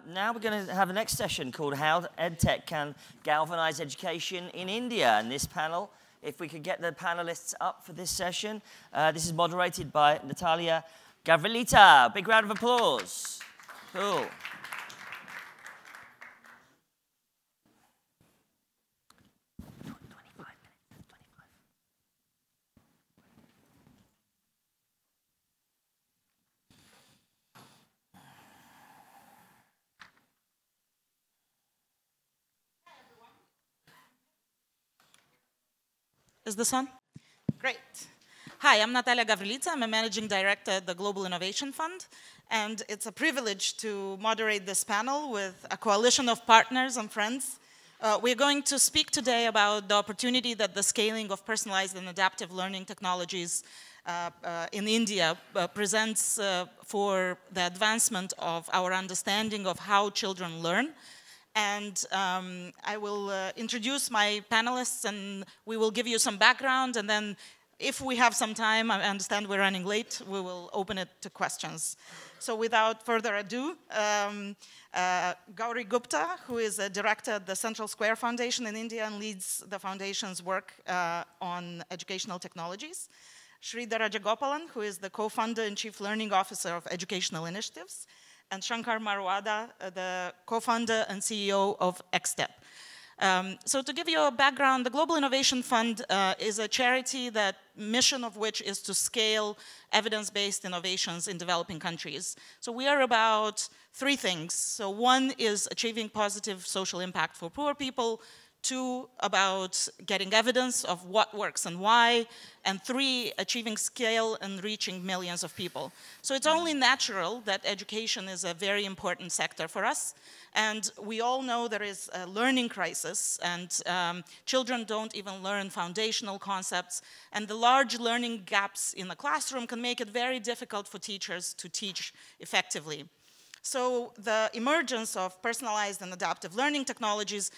Now we're going to have the next session called How EdTech Can Galvanize Education in India. And this panel, if we could get the panelists up for this session, this is moderated by Natalia Gavrilita. Big round of applause. Cool. Is this on? Great. Hi, I'm Natalia Gavrilita. I'm a managing director at the Global Innovation Fund. And it's a privilege to moderate this panel with a coalition of partners and friends. We're going to speak today about the opportunity that the scaling of personalized and adaptive learning technologies in India presents for the advancement of our understanding of how children learn. And I will introduce my panelists, and we will give you some background, and then if we have some time, I understand we're running late, we will open it to questions. So without further ado, Gauri Gupta, who is a director at the Central Square Foundation in India and leads the foundation's work on educational technologies. Sridhar Rajagopalan, who is the co-founder and chief learning officer of educational initiatives. And Shankar Marwada, the co-founder and CEO of EdTech. So to give you a background, the Global Innovation Fund is a charity that mission of which is to scale evidence-based innovations in developing countries. So we are about three things. So one is achieving positive social impact for poor people. Two, about getting evidence of what works and why, and three, achieving scale and reaching millions of people. So it's only natural that education is a very important sector for us, and we all know there is a learning crisis, and children don't even learn foundational concepts, and the large learning gaps in the classroom can make it very difficult for teachers to teach effectively. So the emergence of personalized and adaptive learning technologies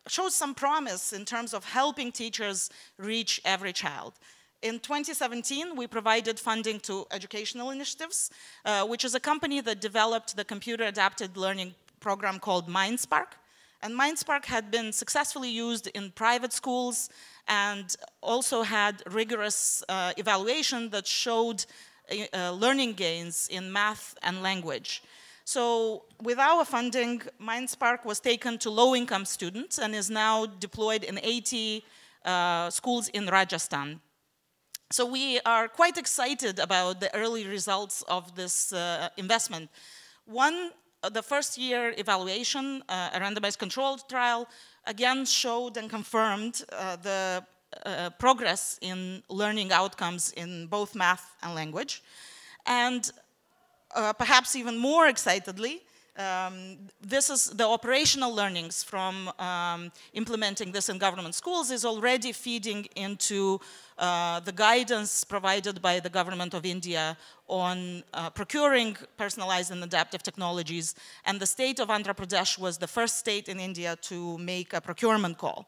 shows some promise in terms of helping teachers reach every child. In 2017, we provided funding to Educational Initiatives, which is a company that developed the computer-adapted learning program called MindSpark. And MindSpark had been successfully used in private schools and also had rigorous evaluation that showed learning gains in math and language. So with our funding, MindSpark was taken to low-income students and is now deployed in 80 schools in Rajasthan. So we are quite excited about the early results of this investment. One, the first year evaluation, a randomized controlled trial, again showed and confirmed the progress in learning outcomes in both math and language. And perhaps even more excitedly, this is the operational learnings from implementing this in government schools is already feeding into the guidance provided by the government of India on procuring personalized and adaptive technologies. And the state of Andhra Pradesh was the first state in India to make a procurement call.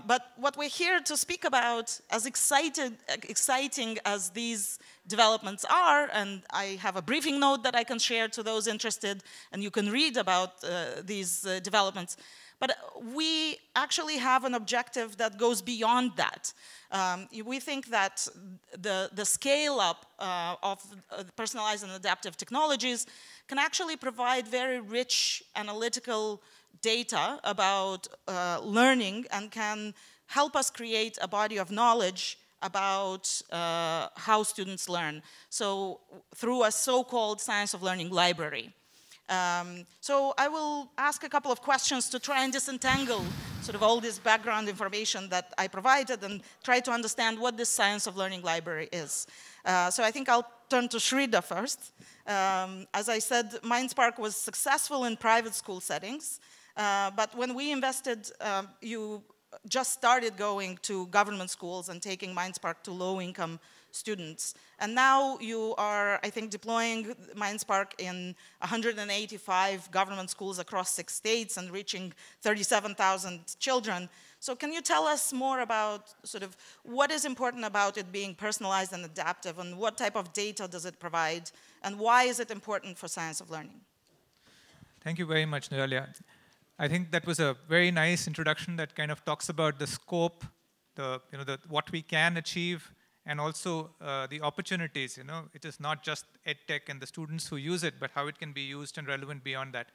But what we're here to speak about, as exciting as these developments are, and I have a briefing note that I can share to those interested, and you can read about these developments, but we actually have an objective that goes beyond that. We think that the scale-up of personalized and adaptive technologies can actually provide very rich analytical data about learning and can help us create a body of knowledge about how students learn. So through a so-called science of learning library. So I will ask a couple of questions to try and disentangle sort of all this background information that I provided and try to understand what this science of learning library is. So I think I'll turn to Sridhar first. As I said, MindSpark was successful in private school settings. But when we invested, you just started going to government schools and taking MindSpark to low-income students. And now you are, I think, deploying MindSpark in 185 government schools across 6 states and reaching 37,000 children. So can you tell us more about sort of what is important about it being personalized and adaptive, and what type of data does it provide, and why is it important for science of learning? Thank you very much, Niralia. I think that was a very nice introduction that kind of talks about the scope, what we can achieve, and also the opportunities. It is not just EdTech and the students who use it, but how it can be used and relevant beyond that.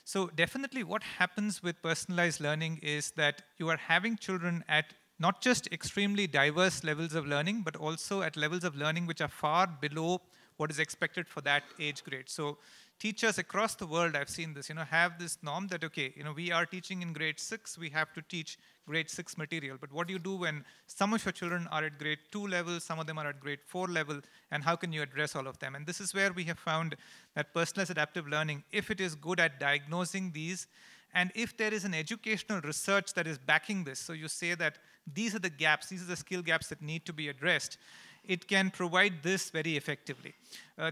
So definitely what happens with personalized learning is that you are having children at not just extremely diverse levels of learning, but also at levels of learning which are far below what is expected for that age grade. So teachers across the world, I've seen this, have this norm that, okay, we are teaching in grade 6, we have to teach grade 6 material. But what do you do when some of your children are at grade 2 level, some of them are at grade 4 level, and how can you address all of them? And this is where we have found that personalized adaptive learning, if it is good at diagnosing these, and if there is an educational research that is backing this, so you say that these are the gaps, these are the skill gaps that need to be addressed, it can provide this very effectively.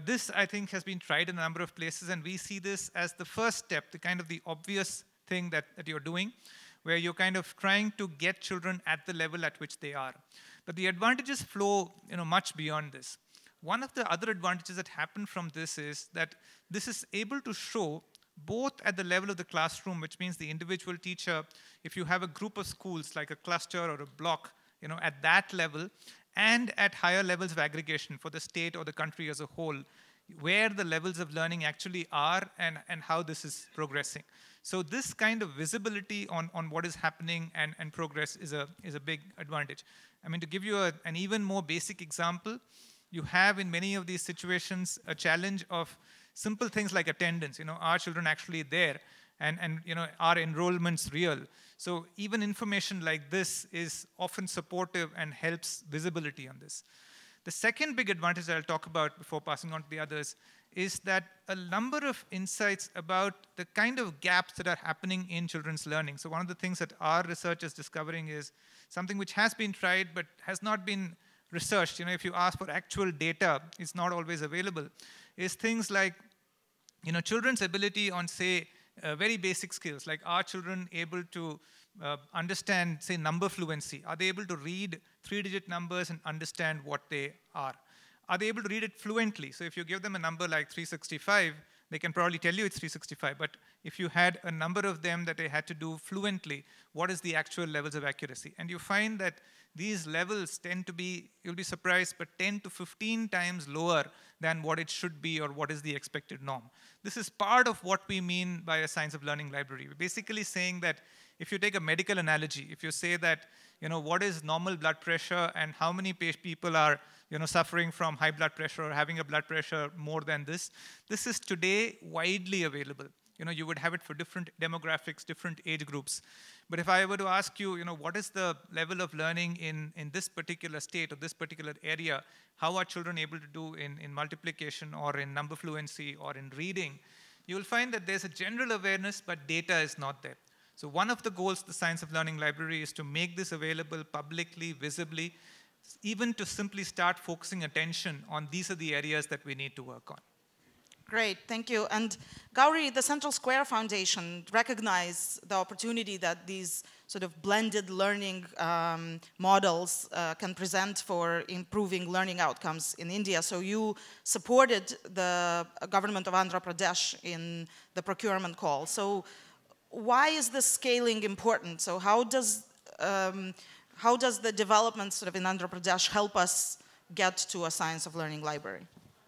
This, I think, has been tried in a number of places, and we see this as the first step, the kind of the obvious thing that you're doing, where you're kind of trying to get children at the level at which they are. But the advantages flow much beyond this. One of the other advantages that happen from this is that this is able to show both at the level of the classroom, which means the individual teacher, if you have a group of schools like a cluster or a block, at that level, and at higher levels of aggregation for the state or the country as a whole, where the levels of learning actually are and how this is progressing. So this kind of visibility on what is happening and progress is a big advantage. I mean, to give you an even more basic example, you have in many of these situations a challenge of simple things like attendance. Are children actually there? And are enrollments real? So even information like this is often supportive and helps visibility on this. The second big advantage that I'll talk about before passing on to the others is that a number of insights about the kind of gaps that are happening in children's learning. So one of the things that our research is discovering is something which has been tried but has not been researched. If you ask for actual data, it's not always available, is things like children's ability on, say, very basic skills, like are children able to understand, say, number fluency? Are they able to read 3-digit numbers and understand what they are? Are they able to read it fluently? So if you give them a number like 365, they can probably tell you it's 365. But if you had a number of them that they had to do fluently, what is the actual levels of accuracy? And you find that these levels tend to be, you'll be surprised, but 10 to 15 times lower than what it should be or what is the expected norm. This is part of what we mean by a science of learning library. We're basically saying that if you take a medical analogy, if you say that, what is normal blood pressure and how many people are, suffering from high blood pressure or having a blood pressure more than this, this is today widely available. You would have it for different demographics, different age groups. But if I were to ask you, what is the level of learning in this particular state or this particular area, how are children able to do in multiplication or in number fluency or in reading, you will find that there's a general awareness, but data is not there. So one of the goals of the Science of Learning Library is to make this available publicly, visibly, even to simply start focusing attention on these are the areas that we need to work on. Great, thank you. And Gauri, the Central Square Foundation recognize the opportunity that these sort of blended learning models can present for improving learning outcomes in India. So you supported the government of Andhra Pradesh in the procurement call. So why is this scaling important? So how does the development sort of in Andhra Pradesh help us get to a science of learning library?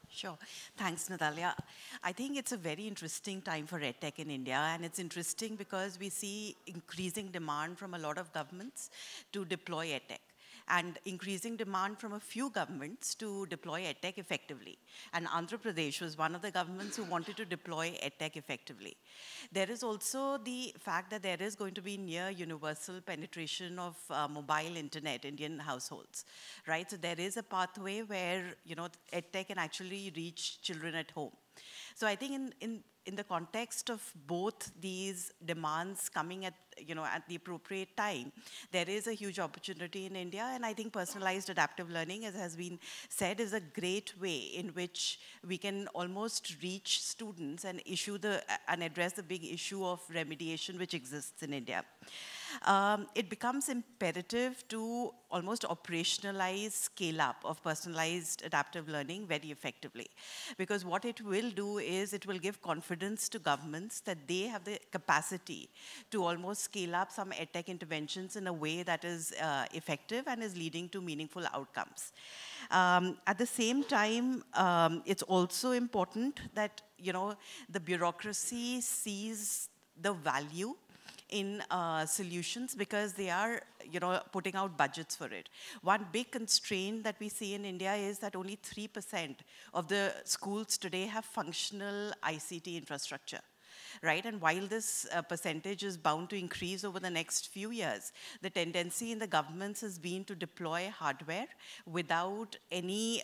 Sure. Thanks, Natalia. I think it's a very interesting time for EdTech in India, and it's interesting because we see increasing demand from a lot of governments to deploy EdTech, and increasing demand from a few governments to deploy EdTech effectively. And Andhra Pradesh was one of the governments who wanted to deploy EdTech effectively. There is also the fact that there is going to be near universal penetration of mobile internet in Indian households, right? So there is a pathway where, EdTech can actually reach children at home. So I think in the context of both these demands coming at, at the appropriate time, there is a huge opportunity in India. And I think personalized adaptive learning, as has been said, is a great way in which we can almost reach students and address the big issue of remediation which exists in India. It becomes imperative to almost operationalize scale-up of personalized adaptive learning very effectively. Because what it will do is it will give confidence to governments that they have the capacity to almost scale up some EdTech interventions in a way that is effective and is leading to meaningful outcomes. At the same time, it's also important that the bureaucracy sees the value in solutions because they are, putting out budgets for it. One big constraint that we see in India is that only 3% of the schools today have functional ICT infrastructure. Right? And while this percentage is bound to increase over the next few years, the tendency in the governments has been to deploy hardware without any,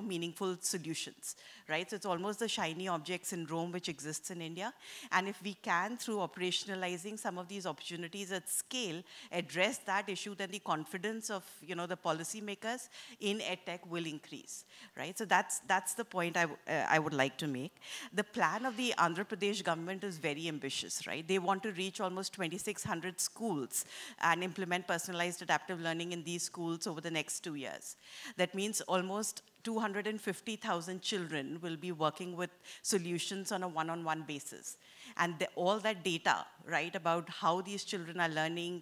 meaningful solutions, right? So it's almost the shiny object syndrome which exists in India. And if we can, through operationalizing some of these opportunities at scale, address that issue, then the confidence of, the policymakers in EdTech will increase, right? So that's the point I would like to make. The plan of the Andhra Pradesh government is very ambitious, right? They want to reach almost 2,600 schools and implement personalized adaptive learning in these schools over the next 2 years. That means almost 250,000 children will be working with solutions on a one-on-one basis. And all that data, right, about how these children are learning,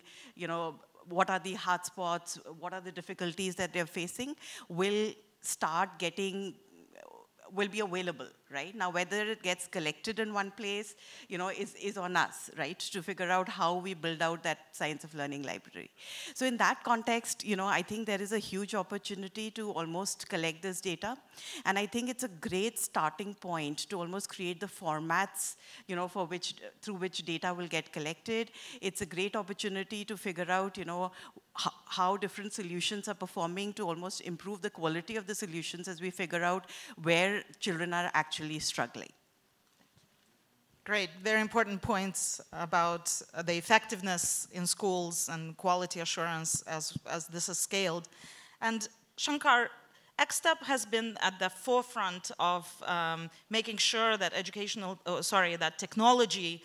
what are the hotspots, what are the difficulties that they're facing, will be available, right? Now, whether it gets collected in one place, is on us, right, to figure out how we build out that science of learning library. So in that context, I think there is a huge opportunity to almost collect this data. And I think it's a great starting point to almost create the formats, through which data will get collected. It's a great opportunity to figure out, how different solutions are performing to almost improve the quality of the solutions as we figure out where children are actually struggling. Great, very important points about the effectiveness in schools and quality assurance as this is scaled. And Shankar, EdTech has been at the forefront of making sure that that technology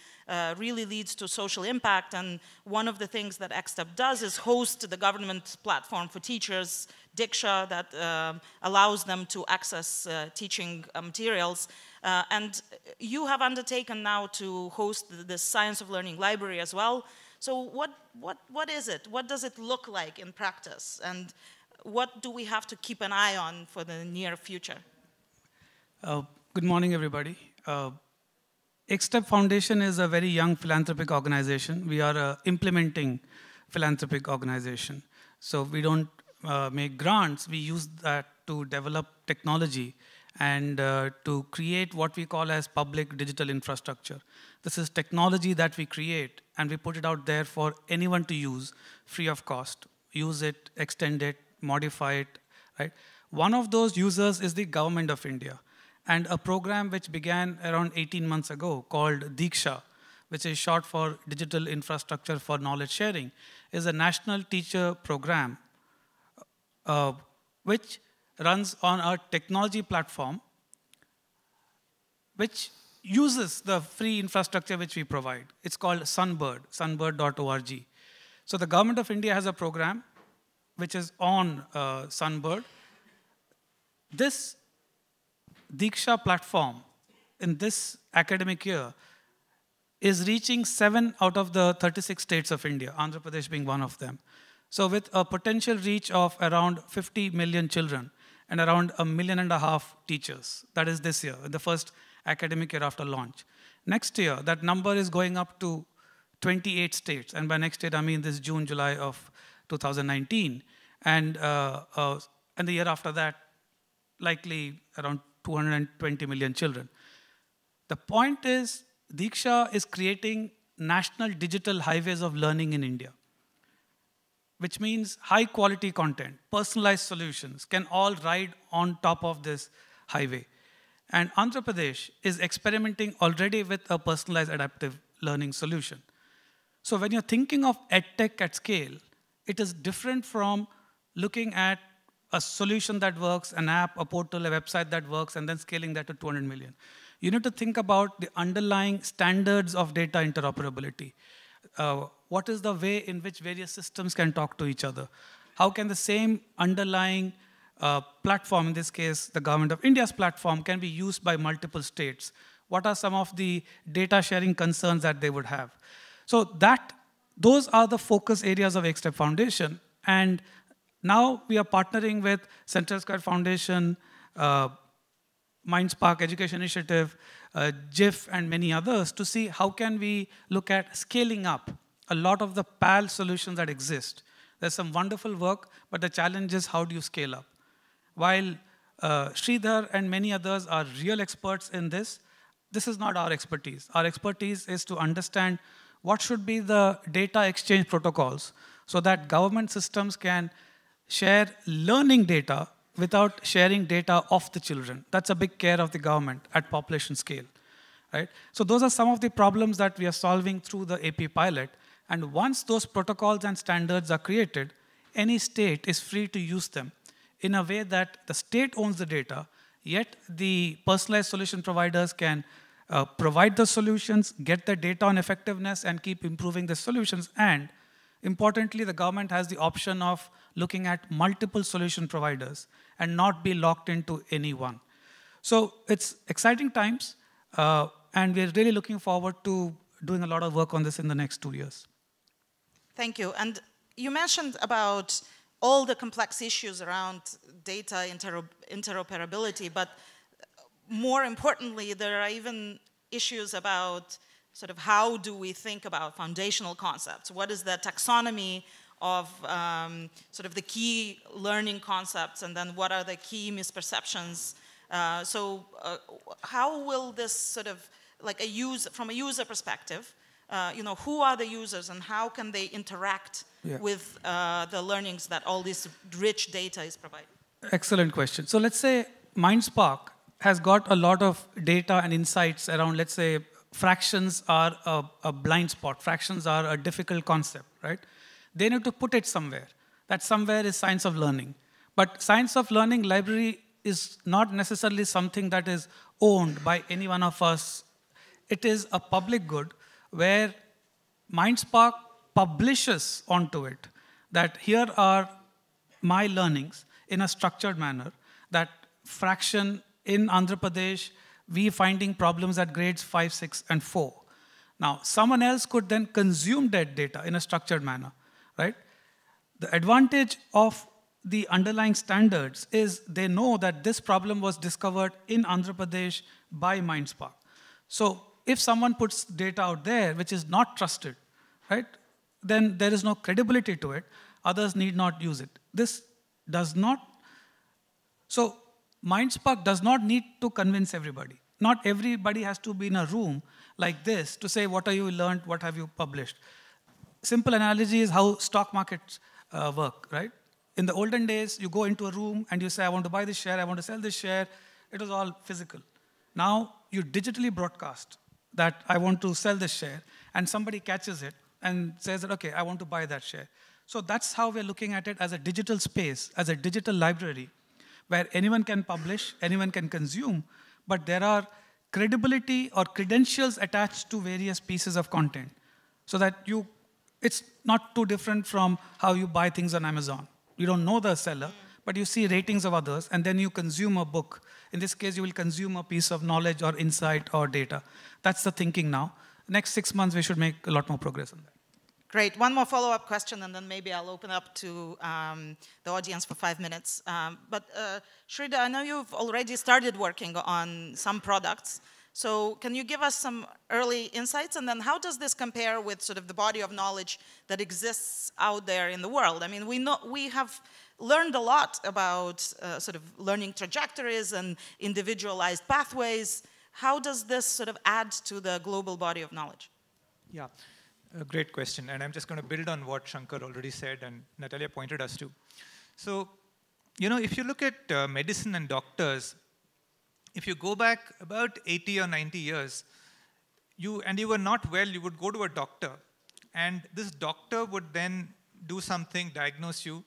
really leads to social impact. And one of the things that EdTech does is host the government platform for teachers, Diksha, that allows them to access teaching materials. And you have undertaken now to host the Science of Learning Library as well. So what is it? What does it look like in practice? And what do we have to keep an eye on for the near future? Good morning, everybody. EdTech Foundation is a very young philanthropic organization. We are an implementing philanthropic organization. So we don't make grants. We use that to develop technology and to create what we call as public digital infrastructure. This is technology that we create, and we put it out there for anyone to use free of cost. Use it, extend it, modify it, right? One of those users is the government of India. And a program which began around 18 months ago called Diksha, which is short for Digital Infrastructure for Knowledge Sharing, is a national teacher program which runs on a technology platform which uses the free infrastructure which we provide. It's called Sunbird, sunbird.org. So the government of India has a program which is on Sunbird. This Diksha platform in this academic year is reaching 7 out of the 36 states of India, Andhra Pradesh being one of them. So with a potential reach of around 50 million children and around 1.5 million teachers, that is this year, the first academic year after launch. Next year, that number is going up to 28 states. And by next year, I mean this June, July of 2019. And the year after that, likely around 220 million children. The point is, Diksha is creating national digital highways of learning in India, which means high quality content, personalized solutions can all ride on top of this highway. And Andhra Pradesh is experimenting already with a personalized adaptive learning solution. So when you're thinking of EdTech at scale, it is different from looking at a solution that works, an app, a portal, a website that works, and then scaling that to 200 million. You need to think about the underlying standards of data interoperability. What is the way in which various systems can talk to each other? How can the same underlying platform, in this case, the Government of India's platform, can be used by multiple states? What are some of the data sharing concerns that they would have? So those are the focus areas of EdTech Foundation. And now we are partnering with Central Square Foundation, MindSpark Education Initiative, GESF, and many others to see how can we look at scaling up a lot of the PAL solutions that exist. There's some wonderful work, but the challenge is how do you scale up? While Sridhar and many others are real experts in this, this is not our expertise. Our expertise is to understand what should be the data exchange protocols so that government systems can share learning data without sharing data of the children. That's a big care of the government at population scale, right? So those are some of the problems that we are solving through the AP pilot. And once those protocols and standards are created, any state is free to use them in a way that the state owns the data, yet the personalized solution providers can provide the solutions, get the data on effectiveness, and keep improving the solutions. And importantly, the government has the option of looking at multiple solution providers and not be locked into any one. So it's exciting times, and we're really looking forward to doing a lot of work on this in the next 2 years. Thank you. And you mentioned about all the complex issues around data interoperability, but more importantly, there are even issues about sort of how do we think about foundational concepts? What is the taxonomy of sort of the key learning concepts, and then what are the key misperceptions? How will this sort of, like from a user perspective, who are the users and how can they interact with the learnings that all this rich data is providing? Excellent question. So let's say MindSpark has got a lot of data and insights around, let's say, fractions are a blind spot. Fractions are a difficult concept, right? They need to put it somewhere. That somewhere is science of learning. But science of learning library is not necessarily something that is owned by any one of us. It is a public good where MindSpark publishes onto it that here are my learnings in a structured manner, that fraction in Andhra Pradesh, we finding problems at grades 5, 6, and 4. Now, someone else could then consume that data in a structured manner, right? The advantage of the underlying standards is they know that this problem was discovered in Andhra Pradesh by MindSpark. So if someone puts data out there which is not trusted, right, then there is no credibility to it. Others need not use it. This does not. So MindSpark does not need to convince everybody. Not everybody has to be in a room like this to say, what have you learned, what have you published? Simple analogy is how stock markets work, right? In the olden days, you go into a room and you say, I want to buy this share, I want to sell this share. It was all physical. Now you digitally broadcast that I want to sell this share, and somebody catches it and says that, okay, I want to buy that share. So that's how we're looking at it, as a digital space, as a digital library, where anyone can publish, anyone can consume, but there are credibility or credentials attached to various pieces of content, so that it's not too different from how you buy things on Amazon. You don't know the seller, but you see ratings of others, and then you consume a book. In this case, you will consume a piece of knowledge or insight or data. That's the thinking now. Next 6 months, we should make a lot more progress on that. Great. One more follow-up question, and then maybe I'll open up to the audience for 5 minutes. Sridhar, I know you've already started working on some products. So can you give us some early insights? And then how does this compare with sort of the body of knowledge that exists out there in the world? I mean, we have learned a lot about sort of learning trajectories and individualized pathways. How does this sort of add to the global body of knowledge? Yeah, a great question. And I'm just going to build on what Shankar already said and Natalia pointed us to. So, if you look at medicine and doctors, if you go back about 80 or 90 years, you were not well, you would go to a doctor, and this doctor would then do something, diagnose you.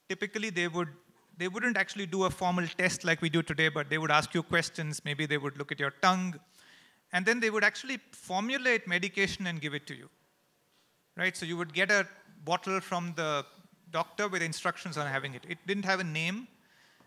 Typically, they wouldn't actually do a formal test like we do today, but they would ask you questions. Maybe they would look at your tongue, and then they would actually formulate medication and give it to you, right? So you would get a bottle from the doctor with instructions on having it. It didn't have a name.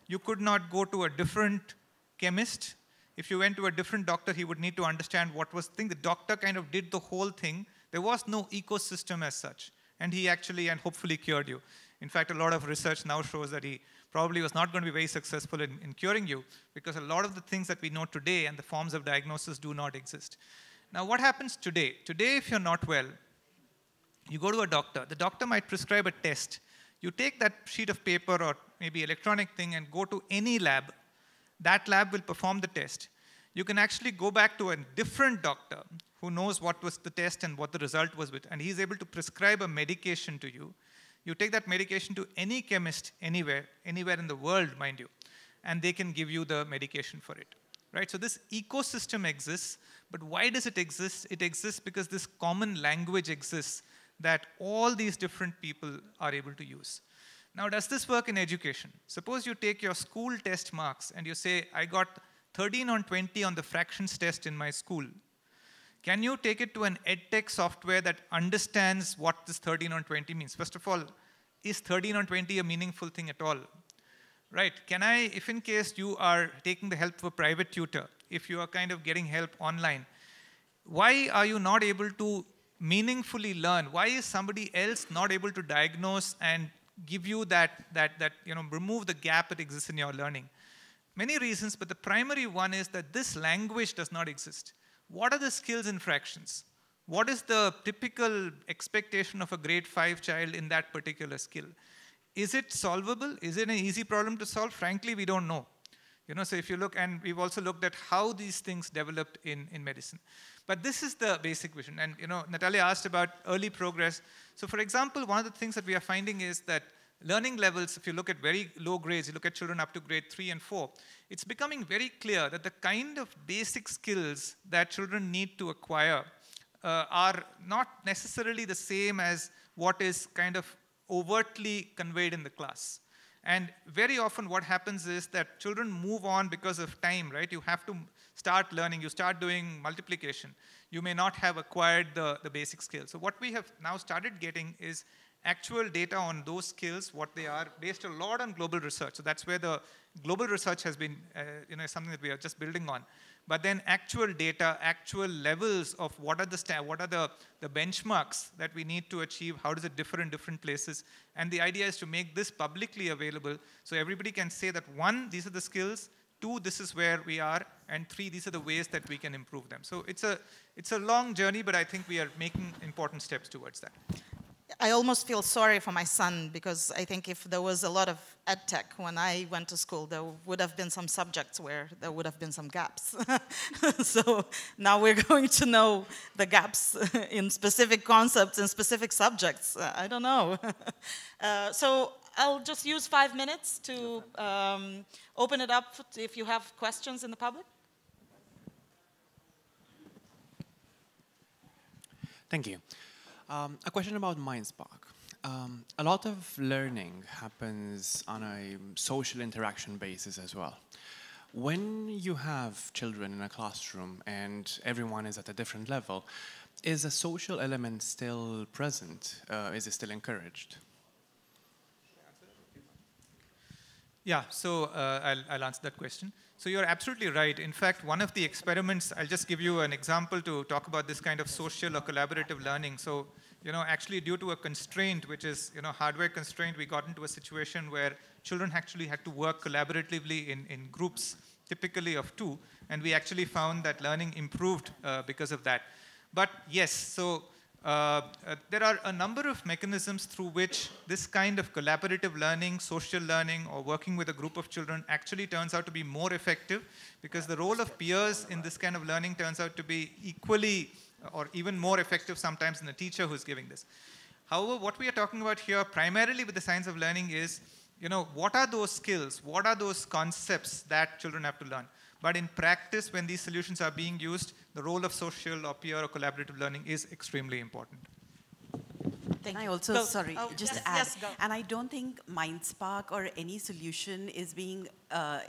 You could not go to a different chemist. If you went to a different doctor, he would need to understand what was the thing. The doctor kind of did the whole thing. There was no ecosystem as such. And he actually and hopefully cured you. In fact, a lot of research now shows that he probably was not going to be very successful in curing you, because a lot of the things that we know today and the forms of diagnosis do not exist. Now, what happens today? Today, if you're not well, you go to a doctor. The doctor might prescribe a test. You take that sheet of paper or maybe electronic thing and go to any lab. That lab will perform the test. You can actually go back to a different doctor who knows what was the test and what the result was with, and he's able to prescribe a medication to you. You take that medication to any chemist anywhere in the world, mind you, and they can give you the medication for it, right? So this ecosystem exists, but why does it exist? It exists because this common language exists that all these different people are able to use. Now, does this work in education? Suppose you take your school test marks and you say, I got 13 on 20 on the fractions test in my school. Can you take it to an EdTech software that understands what this 13 on 20 means? First of all, is 13 on 20 a meaningful thing at all? Right, can I, if in case you are taking the help of a private tutor, if you are kind of getting help online, why are you not able to meaningfully learn? Why is somebody else not able to diagnose and give you that remove the gap that exists in your learning? Many reasons, but the primary one is that this language does not exist. What are the skills in fractions? What is the typical expectation of a grade 5 child in that particular skill? Is it solvable? Is it an easy problem to solve? Frankly, we don't know. So if you look, and we've also looked at how these things developed in medicine. But this is the basic vision. And Natalia asked about early progress. So for example, one of the things that we are finding is that learning levels, if you look at very low grades, you look at children up to grade 3 and 4, it's becoming very clear that the kind of basic skills that children need to acquire are not necessarily the same as what is kind of overtly conveyed in the class. And very often what happens is that children move on because of time, right? You have to start learning. You start doing multiplication. You may not have acquired the basic skills. So what we have now started getting is actual data on those skills, what they are, based a lot on global research. So that's where the global research has been, something that we are just building on. But then actual data, actual levels of what are the benchmarks that we need to achieve, how does it differ in different places. And the idea is to make this publicly available so everybody can say that 1, these are the skills, 2, this is where we are, and 3, these are the ways that we can improve them. So it's a long journey, but I think we are making important steps towards that. I almost feel sorry for my son, because I think if there was a lot of EdTech when I went to school, there would have been some subjects where there would have been some gaps. So now we're going to know the gaps in specific concepts and specific subjects. I don't know. So I'll just use 5 minutes to open it up if you have questions in the public. Thank you. A question about MindSpark. A lot of learning happens on a social interaction basis as well. When you have children in a classroom and everyone is at a different level, is a social element still present? Is it still encouraged? Yeah, so I'll answer that question. So you're absolutely right. In fact, one of the experiments, I'll just give you an example to talk about this kind of social or collaborative learning. So, actually due to a constraint, which is, hardware constraint, we got into a situation where children actually had to work collaboratively in groups, typically of 2, and we actually found that learning improved because of that. But yes, so there are a number of mechanisms through which this kind of collaborative learning, social learning, or working with a group of children actually turns out to be more effective, because the role of peers in this kind of learning turns out to be equally or even more effective sometimes than the teacher who's giving this. However, what we are talking about here primarily with the science of learning is, what are those skills? What are those concepts that children have to learn? But in practice, when these solutions are being used, the role of social or peer or collaborative learning is extremely important. Can I also, sorry, just add? Yes, go. And I don't think MindSpark or any solution is being,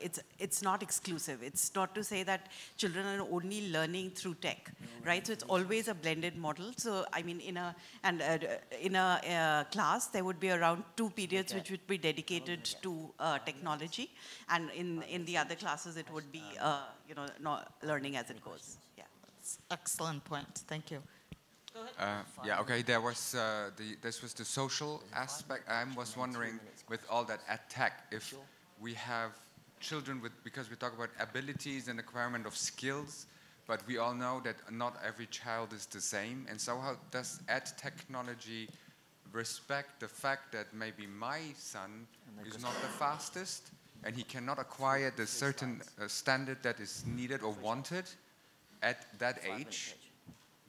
it's not exclusive. It's not to say that children are only learning through tech, right? So it's always a blended model. So I mean, in a class, there would be around 2 periods which would be dedicated to technology, and in the other classes, it would be, you know, not learning as it goes. Yeah. That's an excellent point. Thank you. Yeah, okay, there was this was the social aspect. I was wondering, with all that EdTech, if we have children with, because we talk about abilities and acquirement of skills, but we all know that not every child is the same. And so how does technology respect the fact that maybe my son is not the fastest and he cannot acquire the certain standard that is needed or wanted at that age?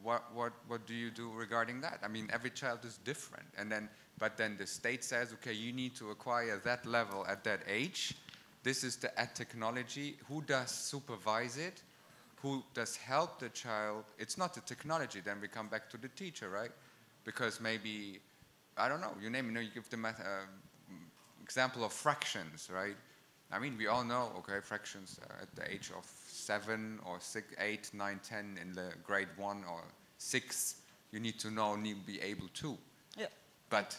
What do you do regarding that? I mean, every child is different, but then the state says, okay, you need to acquire that level at that age. This is the technology. Who does supervise it? Who does help the child? It's not the technology. Then we come back to the teacher, right? Because maybe, I don't know. You name it. You know, you give the example of fractions, right? I mean, we all know, okay, fractions at the age of 7 or 6, 8, 9, 10 in the grade 1 or 6, you need to know, be able to. Yeah. But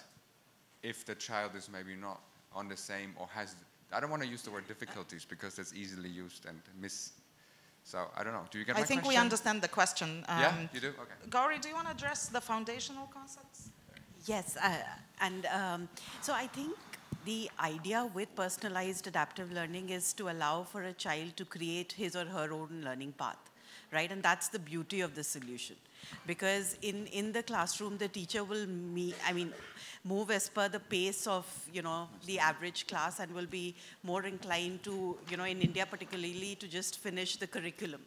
if the child is maybe not on the same or has, I don't want to use the word difficulties because that's easily used and so I don't know. Do you get my question? I think we understand the question. Yeah, you do? Okay. Gauri, do you want to address the foundational concepts? Yes, so I think the idea with personalized adaptive learning is to allow for a child to create his or her own learning path, right? And that's the beauty of the solution. Because in the classroom, the teacher will move as per the pace of, you know, the average class and will be more inclined to, you know, in India particularly, to just finish the curriculum,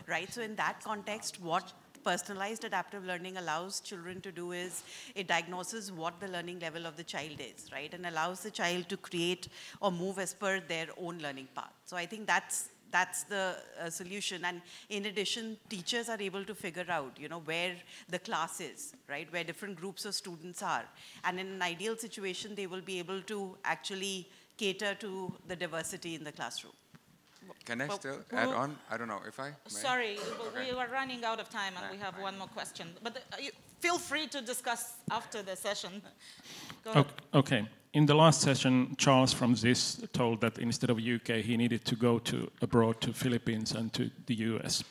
right? So in that context, what personalized adaptive learning allows children to do is it diagnoses what the learning level of the child is, right? And allows the child to create or move as per their own learning path. So I think that's the solution. And in addition, teachers are able to figure out, you know, where the class is, right? Where different groups of students are. And in an ideal situation, they will be able to actually cater to the diversity in the classroom. Can I still add on? I don't know if I may. Sorry, we were running out of time and we have one more question. But feel free to discuss after the session. Go ahead. Okay. In the last session, Charles from ZIS told that instead of UK, he needed to go abroad to Philippines and to the US.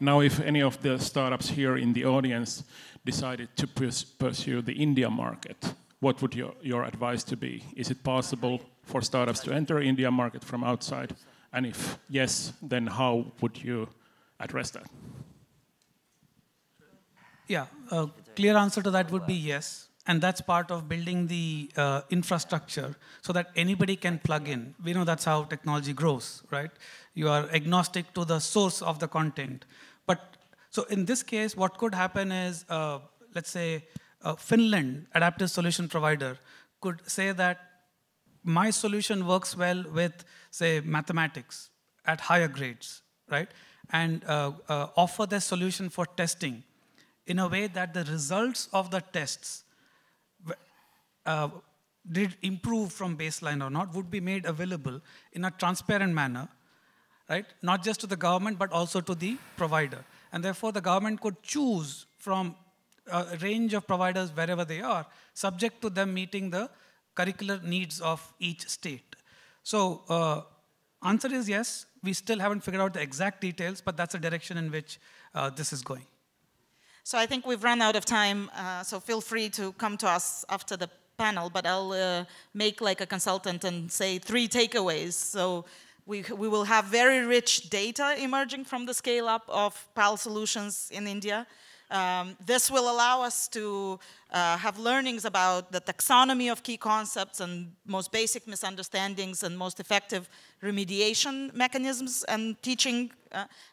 Now, if any of the startups here in the audience decided to pursue the India market, what would your advice to be? Is it possible for startups to enter India market from outside? And if yes, then how would you address that? Yeah, a clear answer to that would be yes. And that's part of building the infrastructure so that anybody can plug in. We know that's how technology grows, right? You are agnostic to the source of the content. But so in this case, what could happen is, let's say, Finland, adaptive solution provider, could say that my solution works well with, say, mathematics at higher grades, right? And offer their solution for testing in a way that the results of the tests did improve from baseline or not would be made available in a transparent manner, right? Not just to the government, but also to the provider. And therefore, the government could choose from a range of providers wherever they are, subject to them meeting the curricular needs of each state. So answer is yes. We still haven't figured out the exact details, but that's the direction in which this is going. So I think we've run out of time, so feel free to come to us after the panel, but I'll make like a consultant and say 3 takeaways. So we will have very rich data emerging from the scale-up of PAL solutions in India. This will allow us to have learnings about the taxonomy of key concepts and most basic misunderstandings and most effective remediation mechanisms and teaching.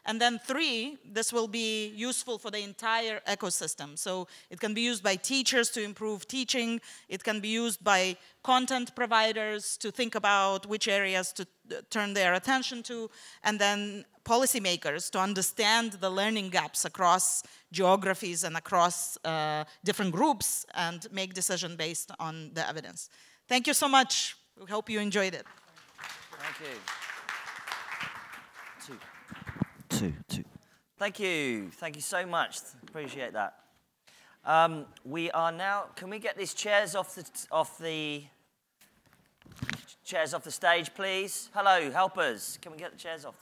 And then 3, this will be useful for the entire ecosystem. So it can be used by teachers to improve teaching. It can be used by content providers to think about which areas to turn their attention to, and then policymakers to understand the learning gaps across geographies and across different groups bias and make decision based on the evidence. Thank you so much. We hope you enjoyed it. Thank you. Two. Thank you. Thank you so much. Appreciate that. We are now. Can we get these chairs off the chairs off the stage, please? Hello, helpers. Can we get the chairs off?